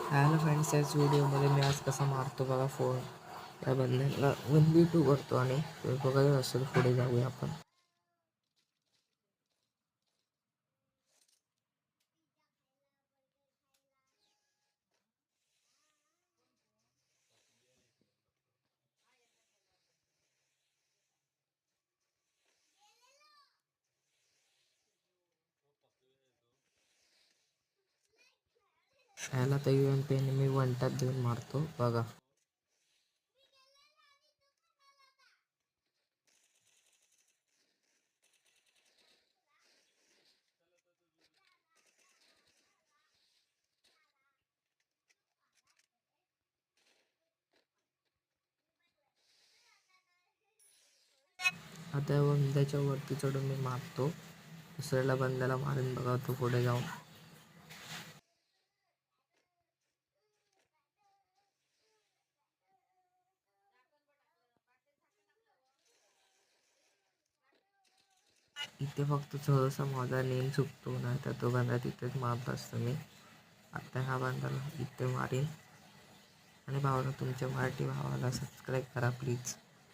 Hello friends, याच व्हिडिओमध्ये मी आज कसा मारतो बघा फोन या बंधनला 1v2 करतो आणि बघत असेल. पुढे जाऊया आपण. ह्याला तर UMP मी वन टॅप देऊन मारतो बघा. आता बंद्याच्या वरती चढून मी मारतो. दुसऱ्याला बंद्याला मारून बघा तो पुढे जाऊन. इथे फक्त थोडासा माझा नेम चुकतो, नाही तर तो बंदा तिथेच मारत असतो मी. आता ह्या बंदाला इथे मारीन. आणि भावाला, तुमच्या मराठी भावाला सबस्क्राईब करा प्लीज.